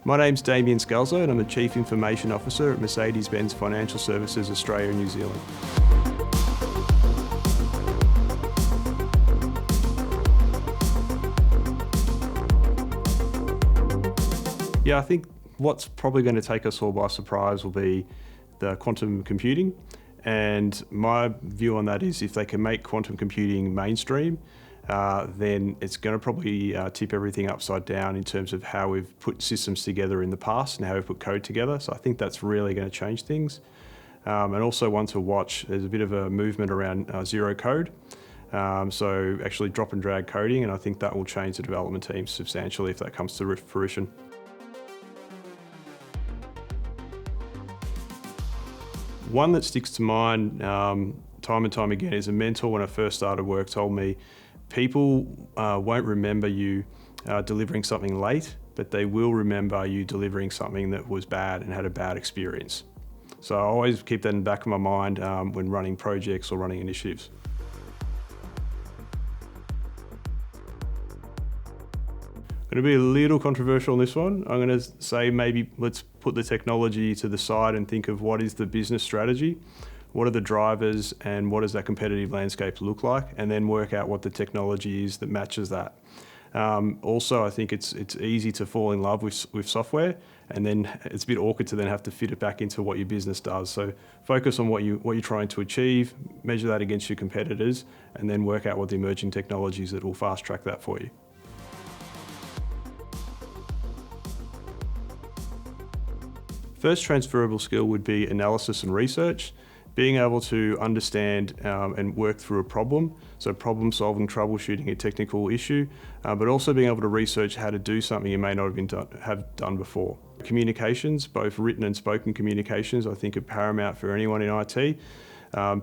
My name's Damien and I'm the Chief Information Officer at Mercedes-Benz Financial Services Australia and New Zealand. Yeah, I think what's probably going to take us all by surprise will be the quantum computing. And my view on that is if they can make quantum computing mainstream, then it's going to probably tip everything upside down in terms of how we've put systems together in the past and how we've put code together. So I think that's really going to change things. And also one to watch, there's a bit of a movement around zero code. So actually drop and drag coding, and I think that will change the development team substantially if that comes to fruition. One that sticks to mind time and time again is a mentor when I first started work told me, people won't remember you delivering something late, but they will remember you delivering something that was bad and had a bad experience. So I always keep that in the back of my mind when running projects or running initiatives. I'm going to be a little controversial on this one. I'm going to say maybe let's put the technology to the side and think of what is the business strategy, what are the drivers, and what does that competitive landscape look like, and then work out what the technology is that matches that. Also, I think it's easy to fall in love with software, and then it's a bit awkward to then have to fit it back into what your business does. So focus on what you're trying to achieve, measure that against your competitors, and then work out what the emerging technologies that will fast track that for you. First transferable skill would be analysis and research, being able to understand and work through a problem, so problem solving, troubleshooting a technical issue, but also being able to research how to do something you may not have done before. Communications, both written and spoken communications, I think are paramount for anyone in IT.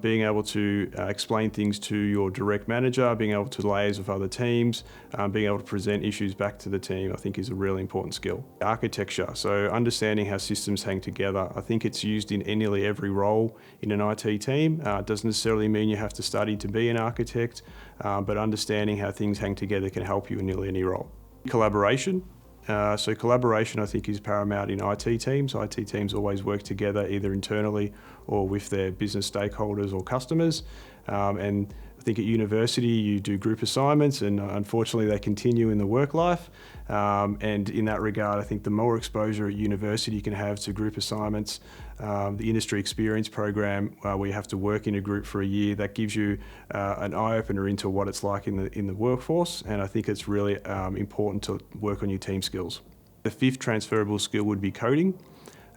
Being able to explain things to your direct manager, being able to liaise with other teams, being able to present issues back to the team, I think is a really important skill. Architecture, so understanding how systems hang together. I think it's used in nearly every role in an IT team. It doesn't necessarily mean you have to study to be an architect, but understanding how things hang together can help you in nearly any role. Collaboration. So collaboration, I think, is paramount in IT teams. IT teams always work together either internally or with their business stakeholders or customers. And I think at university you do group assignments, and unfortunately they continue in the work life. And in that regard, I think the more exposure at university you can have to group assignments, the industry experience program where you have to work in a group for a year, that gives you an eye-opener into what it's like in the workforce, and I think it's really important to work on your team skills. The fifth transferable skill would be coding.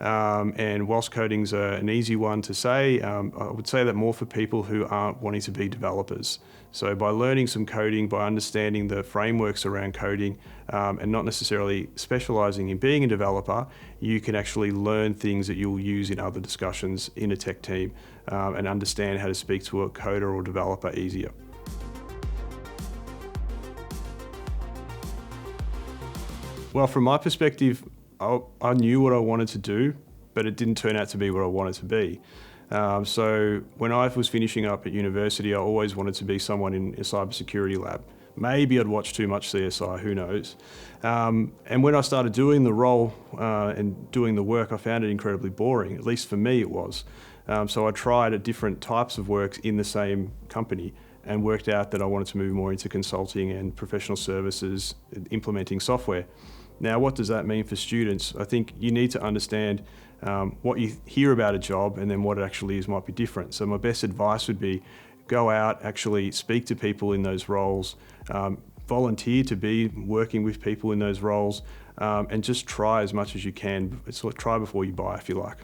And whilst coding's an easy one to say, I would say that more for people who aren't wanting to be developers. So by learning some coding, by understanding the frameworks around coding, and not necessarily specialising in being a developer, you can actually learn things that you'll use in other discussions in a tech team, and understand how to speak to a coder or developer easier. Well, from my perspective, I knew what I wanted to do, but it didn't turn out to be what I wanted to be. So when I was finishing up at university, I always wanted to be someone in a cybersecurity lab. Maybe I'd watched too much CSI, who knows. And when I started doing the role and doing the work, I found it incredibly boring, at least for me it was. So I tried different types of work in the same company and worked out that I wanted to move more into consulting and professional services, implementing software. Now, what does that mean for students? I think you need to understand what you hear about a job and then what it actually is might be different. So my best advice would be go out, actually speak to people in those roles, volunteer to be working with people in those roles, and just try as much as you can. Try before you buy, if you like.